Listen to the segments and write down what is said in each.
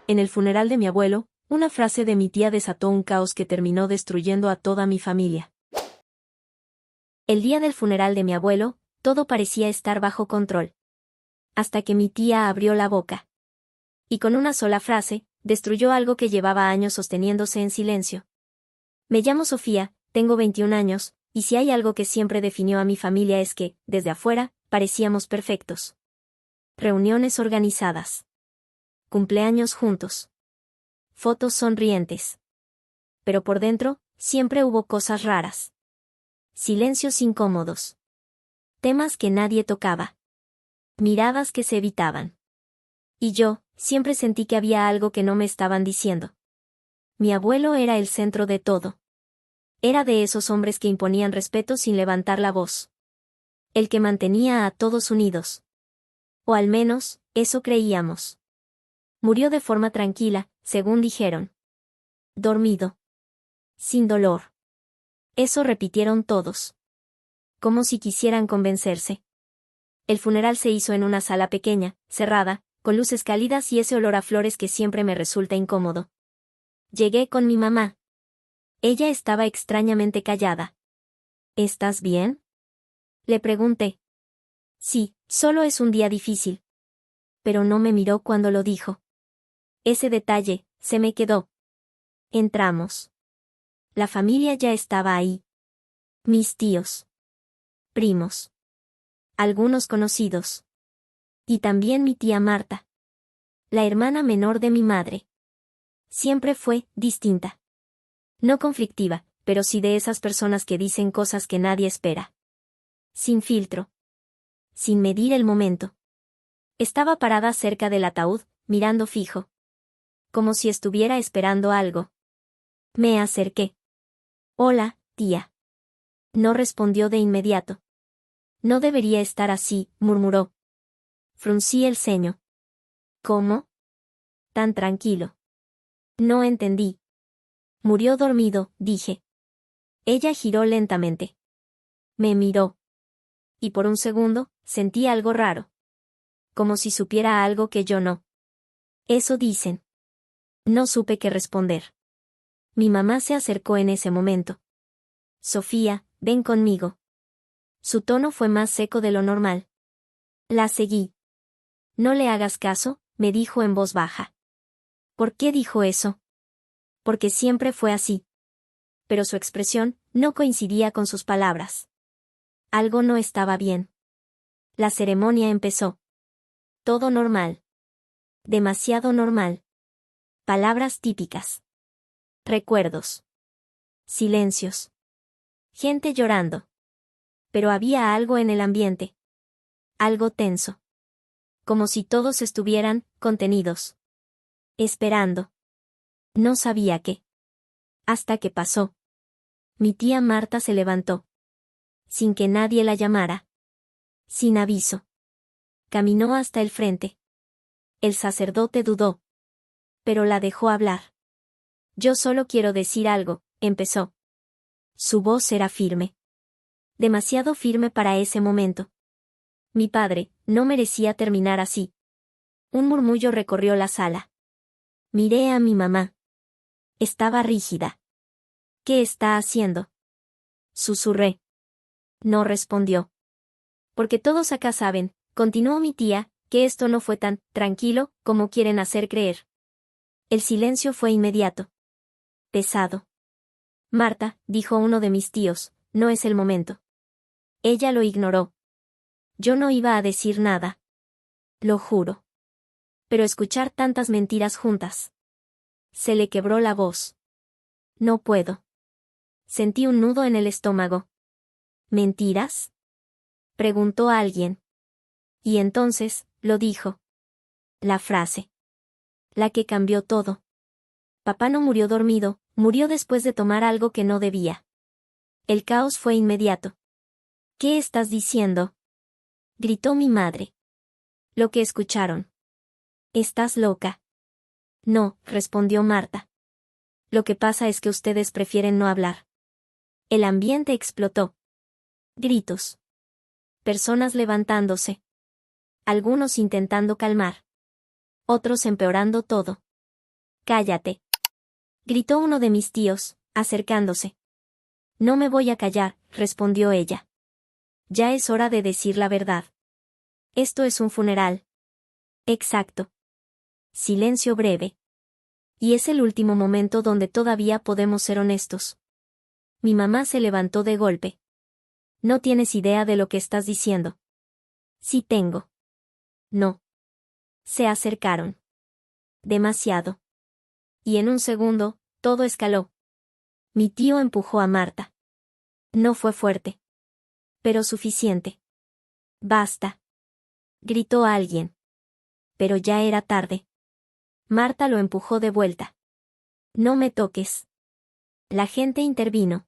En el funeral de mi abuelo, una frase de mi tía desató un caos que terminó destruyendo a toda mi familia. El día del funeral de mi abuelo, todo parecía estar bajo control. Hasta que mi tía abrió la boca. Y con una sola frase, destruyó algo que llevaba años sosteniéndose en silencio. Me llamo Sofía, tengo 21 años, y si hay algo que siempre definió a mi familia es que, desde afuera, parecíamos perfectos. Reuniones organizadas. Cumpleaños juntos. Fotos sonrientes. Pero por dentro, siempre hubo cosas raras. Silencios incómodos. Temas que nadie tocaba. Miradas que se evitaban. Y yo, siempre sentí que había algo que no me estaban diciendo. Mi abuelo era el centro de todo. Era de esos hombres que imponían respeto sin levantar la voz. El que mantenía a todos unidos. O al menos, eso creíamos. Murió de forma tranquila, según dijeron. Dormido. Sin dolor. Eso repitieron todos. Como si quisieran convencerse. El funeral se hizo en una sala pequeña, cerrada, con luces cálidas y ese olor a flores que siempre me resulta incómodo. Llegué con mi mamá. Ella estaba extrañamente callada. ¿Estás bien?, le pregunté. Sí, solo es un día difícil. Pero no me miró cuando lo dijo. Ese detalle, se me quedó. Entramos. La familia ya estaba ahí. Mis tíos. Primos. Algunos conocidos. Y también mi tía Marta. La hermana menor de mi madre. Siempre fue distinta. No conflictiva, pero sí de esas personas que dicen cosas que nadie espera. Sin filtro. Sin medir el momento. Estaba parada cerca del ataúd, mirando fijo. Como si estuviera esperando algo. Me acerqué. Hola, tía. No respondió de inmediato. No debería estar así, murmuró. Fruncí el ceño. ¿Cómo? Tan tranquilo. No entendí. Murió dormido, dije. Ella giró lentamente. Me miró. Y por un segundo, sentí algo raro. Como si supiera algo que yo no. Eso dicen. No supe qué responder. Mi mamá se acercó en ese momento. Sofía, ven conmigo. Su tono fue más seco de lo normal. La seguí. No le hagas caso, me dijo en voz baja. ¿Por qué dijo eso? Porque siempre fue así. Pero su expresión no coincidía con sus palabras. Algo no estaba bien. La ceremonia empezó. Todo normal. Demasiado normal. Palabras típicas. Recuerdos. Silencios. Gente llorando. Pero había algo en el ambiente. Algo tenso. Como si todos estuvieran contenidos. Esperando. No sabía qué. Hasta que pasó. Mi tía Marta se levantó. Sin que nadie la llamara. Sin aviso. Caminó hasta el frente. El sacerdote dudó. Pero la dejó hablar. Yo solo quiero decir algo, empezó. Su voz era firme. Demasiado firme para ese momento. Mi padre, no merecía terminar así. Un murmullo recorrió la sala. Miré a mi mamá. Estaba rígida. ¿Qué está haciendo?, susurré. No respondió. Porque todos acá saben, continuó mi tía, que esto no fue tan tranquilo como quieren hacer creer. El silencio fue inmediato. Pesado. Marta, dijo uno de mis tíos, no es el momento. Ella lo ignoró. Yo no iba a decir nada. Lo juro. Pero escuchar tantas mentiras juntas. Se le quebró la voz. No puedo. Sentí un nudo en el estómago. ¿Mentiras?, preguntó alguien. Y entonces, lo dijo. La frase. La que cambió todo. Papá no murió dormido, murió después de tomar algo que no debía. El caos fue inmediato. ¿Qué estás diciendo?, gritó mi madre. Lo que escucharon. ¿Estás loca? No, respondió Marta. Lo que pasa es que ustedes prefieren no hablar. El ambiente explotó. Gritos. Personas levantándose. Algunos intentando calmar. Otros empeorando todo. Cállate, gritó uno de mis tíos, acercándose. No me voy a callar, respondió ella. Ya es hora de decir la verdad. Esto es un funeral. Exacto. Silencio breve. Y es el último momento donde todavía podemos ser honestos. Mi mamá se levantó de golpe. No tienes idea de lo que estás diciendo. Sí tengo. No. Se acercaron. Demasiado. Y en un segundo, todo escaló. Mi tío empujó a Marta. No fue fuerte. Pero suficiente. Basta. Gritó alguien. Pero ya era tarde. Marta lo empujó de vuelta. No me toques. La gente intervino.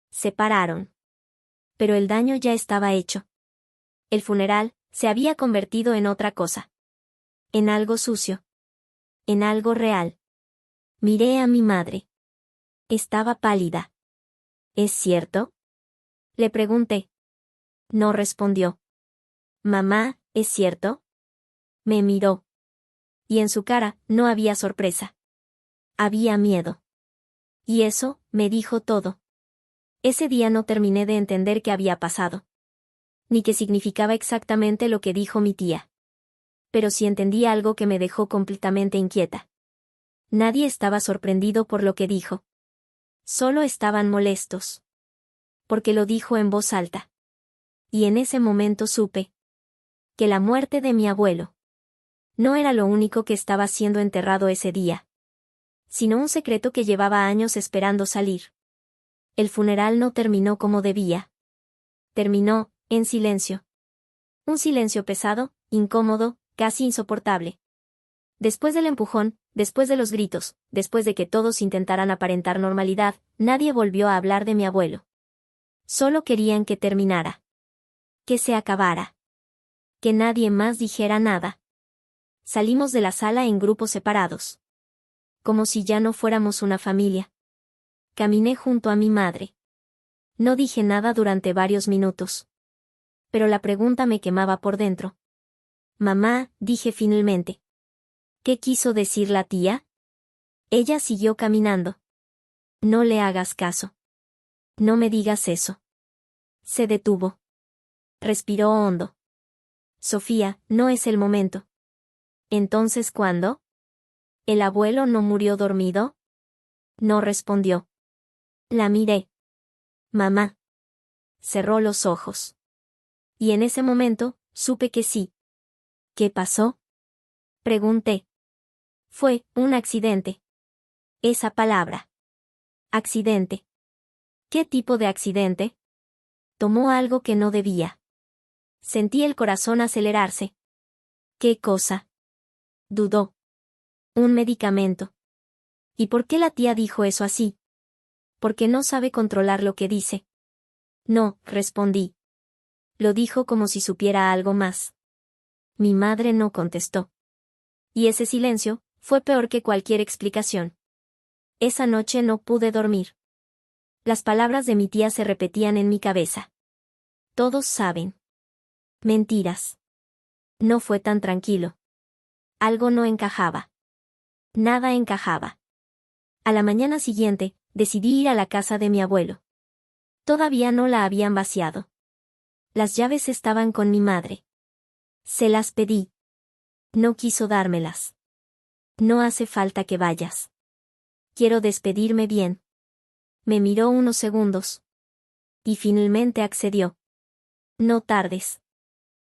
Se pararon. Pero el daño ya estaba hecho. El funeral se había convertido en otra cosa. En algo sucio. En algo real. Miré a mi madre. Estaba pálida. ¿Es cierto? Le pregunté. No respondió. Mamá, ¿es cierto? Me miró. Y en su cara no había sorpresa. Había miedo. Y eso me dijo todo. Ese día no terminé de entender qué había pasado. Ni qué significaba exactamente lo que dijo mi tía. Pero sí entendí algo que me dejó completamente inquieta. Nadie estaba sorprendido por lo que dijo. Solo estaban molestos. Porque lo dijo en voz alta. Y en ese momento supe que la muerte de mi abuelo no era lo único que estaba siendo enterrado ese día, sino un secreto que llevaba años esperando salir. El funeral no terminó como debía. Terminó, en silencio. Un silencio pesado, incómodo, casi insoportable. Después del empujón, después de los gritos, después de que todos intentaran aparentar normalidad, nadie volvió a hablar de mi abuelo. Solo querían que terminara. Que se acabara. Que nadie más dijera nada. Salimos de la sala en grupos separados. Como si ya no fuéramos una familia. Caminé junto a mi madre. No dije nada durante varios minutos. Pero la pregunta me quemaba por dentro. Mamá, dije finalmente. ¿Qué quiso decir la tía? Ella siguió caminando. No le hagas caso. No me digas eso. Se detuvo. Respiró hondo. Sofía, no es el momento. ¿Entonces cuándo? ¿El abuelo no murió dormido? No respondió. La miré. Mamá. Cerró los ojos. Y en ese momento, supe que sí. ¿Qué pasó? Pregunté. Fue un accidente. Esa palabra. Accidente. ¿Qué tipo de accidente? Tomó algo que no debía. Sentí el corazón acelerarse. ¿Qué cosa? Dudó. Un medicamento. ¿Y por qué la tía dijo eso así? Porque no sabe controlar lo que dice. No, respondí. Lo dijo como si supiera algo más. Mi madre no contestó. Y ese silencio fue peor que cualquier explicación. Esa noche no pude dormir. Las palabras de mi tía se repetían en mi cabeza. Todos saben. Mentiras. No fue tan tranquilo. Algo no encajaba. Nada encajaba. A la mañana siguiente, decidí ir a la casa de mi abuelo. Todavía no la habían vaciado. Las llaves estaban con mi madre. Se las pedí. No quiso dármelas. No hace falta que vayas. Quiero despedirme bien. Me miró unos segundos. Y finalmente accedió. No tardes.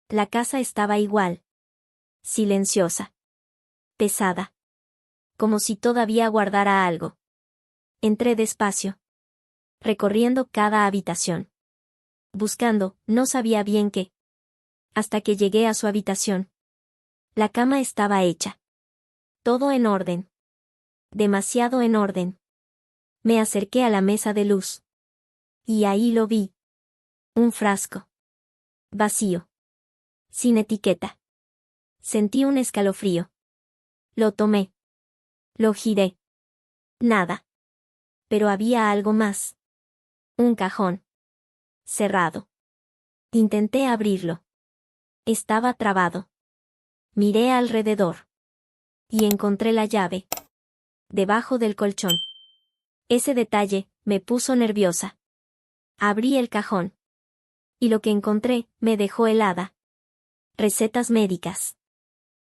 La casa estaba igual. Silenciosa. Pesada. Como si todavía guardara algo. Entré despacio. Recorriendo cada habitación. Buscando, no sabía bien qué. Hasta que llegué a su habitación. La cama estaba hecha. Todo en orden. Demasiado en orden. Me acerqué a la mesa de luz. Y ahí lo vi. Un frasco. Vacío. Sin etiqueta. Sentí un escalofrío. Lo tomé. Lo giré. Nada. Pero había algo más. Un cajón. Cerrado. Intenté abrirlo. Estaba trabado. Miré alrededor. Y encontré la llave. debajo del colchón. Ese detalle me puso nerviosa. Abrí el cajón. Y lo que encontré me dejó helada. Recetas médicas.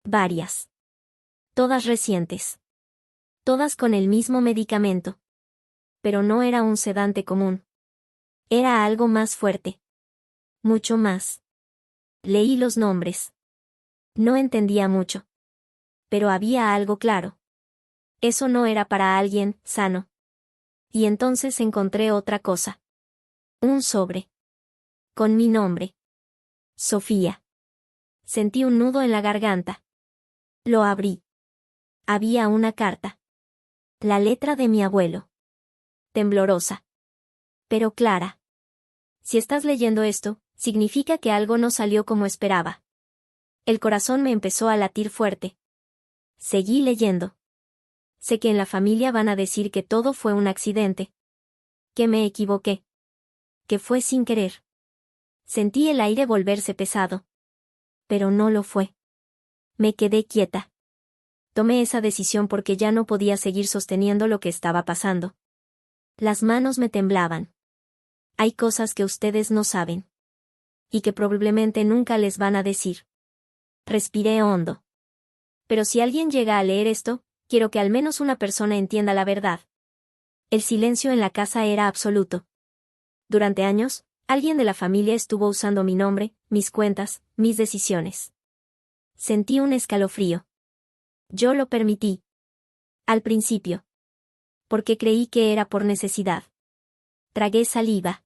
Varias. Todas recientes. Todas con el mismo medicamento. Pero no era un sedante común. Era algo más fuerte. Mucho más. Leí los nombres. No entendía mucho. Pero había algo claro. Eso no era para alguien sano. Y entonces encontré otra cosa. Un sobre. Con mi nombre. Sofía. Sentí un nudo en la garganta. Lo abrí. Había una carta. La letra de mi abuelo. Temblorosa. Pero clara. Si estás leyendo esto, significa que algo no salió como esperaba. El corazón me empezó a latir fuerte. Seguí leyendo. Sé que en la familia van a decir que todo fue un accidente. Que me equivoqué. Que fue sin querer. Sentí el aire volverse pesado. Pero no lo fue. Me quedé quieta. Tomé esa decisión porque ya no podía seguir sosteniendo lo que estaba pasando. Las manos me temblaban. Hay cosas que ustedes no saben. Y que probablemente nunca les van a decir. Respiré hondo. Pero si alguien llega a leer esto, quiero que al menos una persona entienda la verdad. El silencio en la casa era absoluto. Durante años, alguien de la familia estuvo usando mi nombre, mis cuentas, mis decisiones. Sentí un escalofrío. Yo lo permití. Al principio. Porque creí que era por necesidad. Tragué saliva.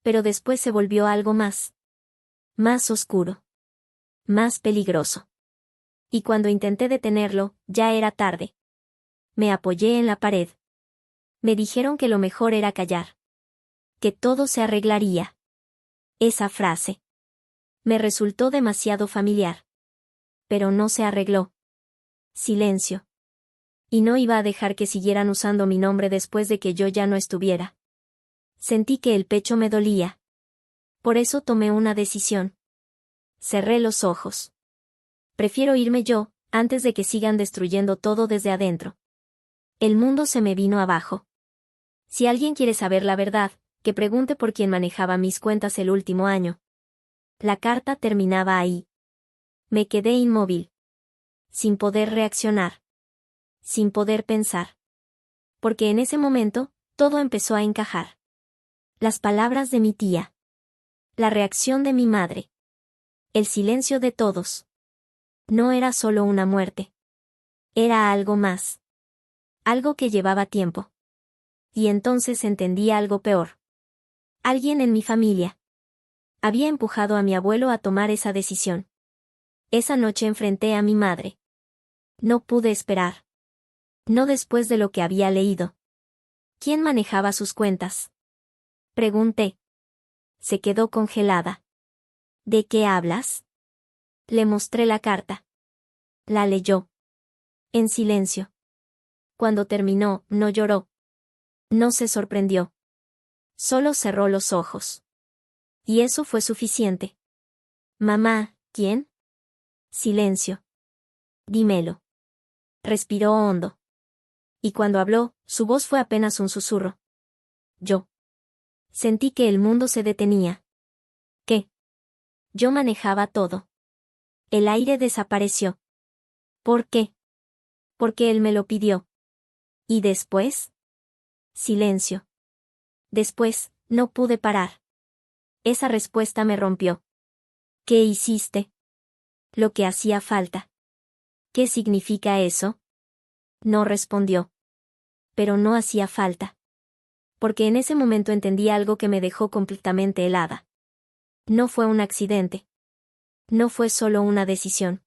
Pero después se volvió algo más. Más oscuro. Más peligroso. Y cuando intenté detenerlo, ya era tarde. Me apoyé en la pared. Me dijeron que lo mejor era callar. Que todo se arreglaría. Esa frase. Me resultó demasiado familiar. Pero no se arregló. Silencio. Y no iba a dejar que siguieran usando mi nombre después de que yo ya no estuviera. Sentí que el pecho me dolía. Por eso tomé una decisión. Cerré los ojos. Prefiero irme yo, antes de que sigan destruyendo todo desde adentro. El mundo se me vino abajo. Si alguien quiere saber la verdad, que pregunte por quién manejaba mis cuentas el último año. La carta terminaba ahí. Me quedé inmóvil. Sin poder reaccionar. Sin poder pensar. Porque en ese momento, todo empezó a encajar. Las palabras de mi tía. La reacción de mi madre. El silencio de todos. No era solo una muerte. Era algo más. Algo que llevaba tiempo. Y entonces entendí algo peor. Alguien en mi familia había empujado a mi abuelo a tomar esa decisión. Esa noche enfrenté a mi madre. No pude esperar. No después de lo que había leído. ¿Quién manejaba sus cuentas? Pregunté. Se quedó congelada. ¿De qué hablas? Le mostré la carta. La leyó. En silencio. Cuando terminó, no lloró. No se sorprendió. Solo cerró los ojos. Y eso fue suficiente. Mamá, ¿quién? Silencio. Dímelo. Respiró hondo. Y cuando habló, su voz fue apenas un susurro. Yo. Sentí que el mundo se detenía. ¿Qué? Yo manejaba todo. El aire desapareció. ¿Por qué? Porque él me lo pidió. ¿Y después? Silencio. Después, no pude parar. Esa respuesta me rompió. ¿Qué hiciste? Lo que hacía falta. ¿Qué significa eso? No respondió. Pero no hacía falta. Porque en ese momento entendí algo que me dejó completamente helada. No fue un accidente. No fue solo una decisión.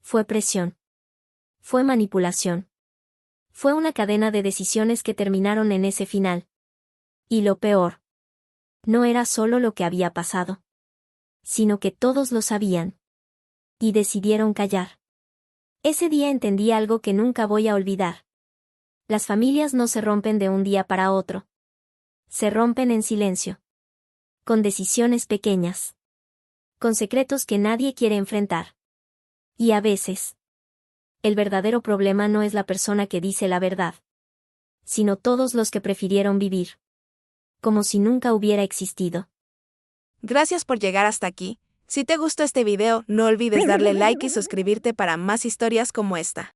Fue presión. Fue manipulación. Fue una cadena de decisiones que terminaron en ese final. Y lo peor. No era solo lo que había pasado. Sino que todos lo sabían. Y decidieron callar. Ese día entendí algo que nunca voy a olvidar. Las familias no se rompen de un día para otro. Se rompen en silencio. Con decisiones pequeñas. Con secretos que nadie quiere enfrentar. Y a veces, El verdadero problema no es la persona que dice la verdad, sino todos los que prefirieron vivir como si nunca hubiera existido. Gracias por llegar hasta aquí. Si te gustó este video, no olvides darle like y suscribirte para más historias como esta.